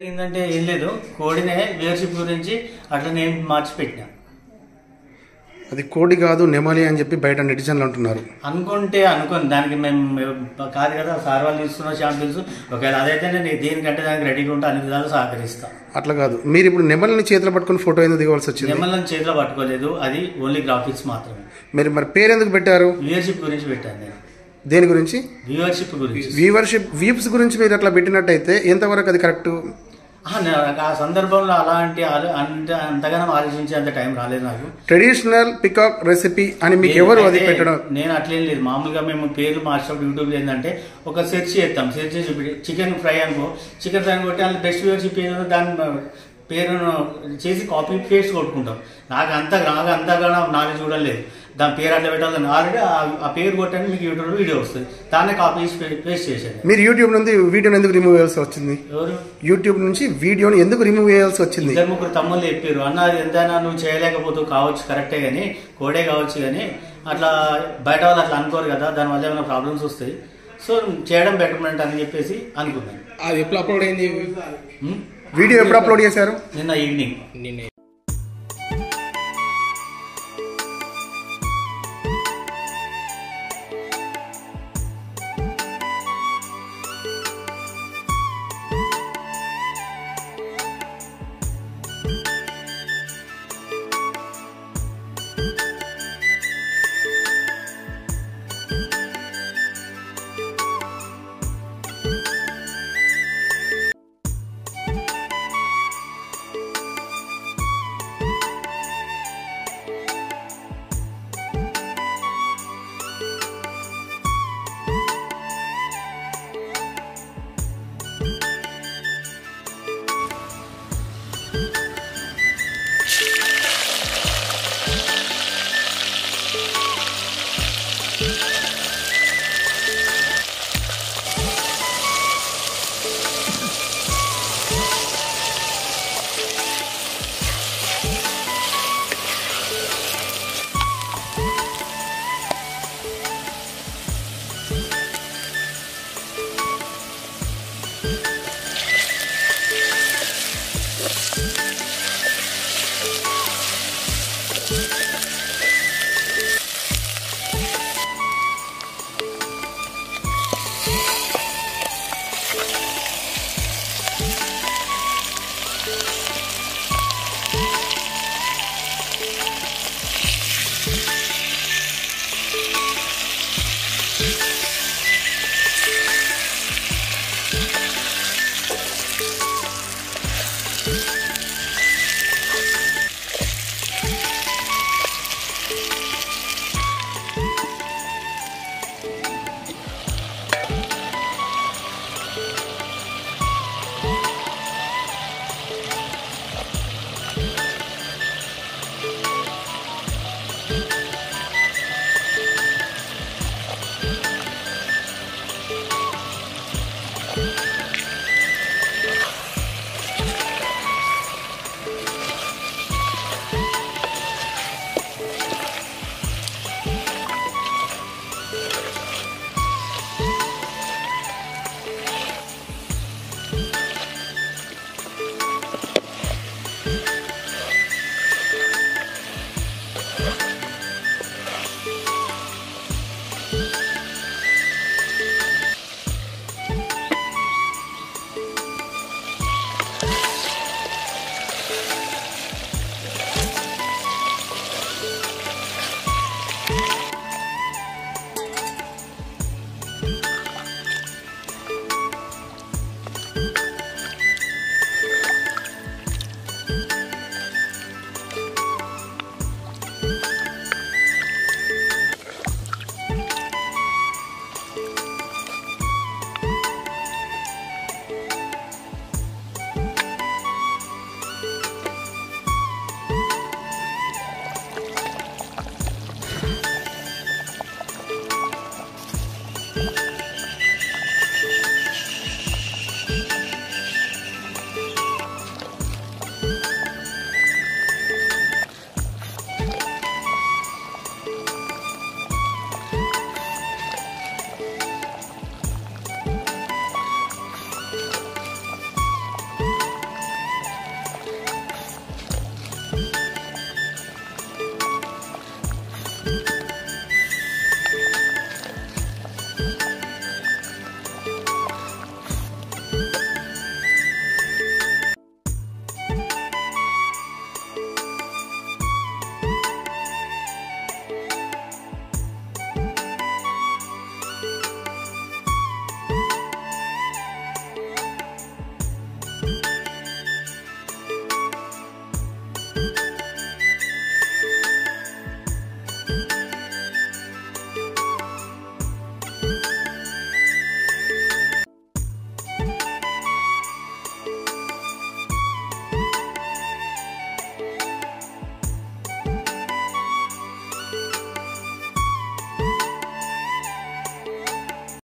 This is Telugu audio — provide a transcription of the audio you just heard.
ఏంటంటే ఏం లేదు, కోడినే వ్యూవర్షిప్ గురించి అట్లా నేను మార్చి పెట్టినా. అది కోడి కాదు నెమలి అని చెప్పి బయట నెటిజన్లు అంటున్నారు. అనుకుంటే అనుకోని దానికి మేము కాదు కదా, సార్ వాళ్ళు తీసుకున్న ఛాంపియన్స్. ఒకవేళ అదైతే నేను దేనికంటే దానికి రెడీగా ఉంటా, అన్ని విధాలు సహకరిస్తా. అట్లా కాదు, మీరు ఇప్పుడు నెమలిని చేతిలో పట్టుకుని ఫోటో ఎందుకు దిగవలసి వచ్చింది? నెమలిని చేతిలో పట్టుకోలేదు, అది ఓన్లీ గ్రాఫిక్స్ మాత్రమే. మీరు మరి పేరు ఎందుకు పెట్టారు? వ్యూవర్షిప్ గురించి పెట్టాను నేను. దేని గురించి? వ్యూవర్షిప్ గురించి. వ్యూస్ గురించి మీరు అట్లా పెట్టినట్టయితే ఎంతవరకు అది కరెక్ట్? ఆ సందర్భంలో అలాంటి అంతగానో ఆలోచించేంత టైం రాలేదు నాకు. ట్రెడిషనల్ పికాక్ రెసిపీ అని మీకు ఎవరు అది పెట్టడం? నేను అట్లేం లేదు, మామూలుగా మేము పేర్లు మార్చినప్పుడు యూట్యూబ్లో ఏంటంటే ఒక సెర్చ్ చేస్తాం. సెర్చ్ చేసి చికెన్ ఫ్రై అనుకో, చికెన్ ఫ్రై కొట్టి అందులో బెస్ట్ వ్యూవర్షిప్ ఏదో దాని పేరును చేసి కాపీ పేస్ట్ కొట్టుకుంటాం. నాకు అంతగానో నాలెడ్జ్ కూడా లేదు. దాని పేరు అట్లా పెట్టాలని ఆల్రెడీ ఆ పేరు కొట్టని మీకు యూట్యూబ్లో వీడియో వస్తుంది, దాన్ని కాపీ పేస్ట్ చేశాను. మీరు యూట్యూబ్ నుండి వీడియోని ఎందుకు రిమూవ్ చేయాల్సి వచ్చింది? ఎవరు యూట్యూబ్ నుంచి వీడియోని ఎందుకు రిమూవ్ చేయాల్సి వచ్చింది? 2-3 తమ్ముళ్ళు చెప్పారు, అన్న ఎంతైనా నువ్వు చేయలేకపోతూ కావచ్చు, కరెక్టే కానీ కోడే కావచ్చు, కానీ అట్లా బయట వాళ్ళు అట్లా అనుకోరు కదా, దానివల్ల ఏమైనా ప్రాబ్లమ్స్ వస్తాయి, సో చేయడం బెటర్మెంట్ అని చెప్పేసి అనుకున్నాను. అది ఎప్పుడు అప్లోడ్ అయింది? వీడియో ఎప్పుడు అప్లోడ్ చేశారు? నిన్న ఈవినింగ్.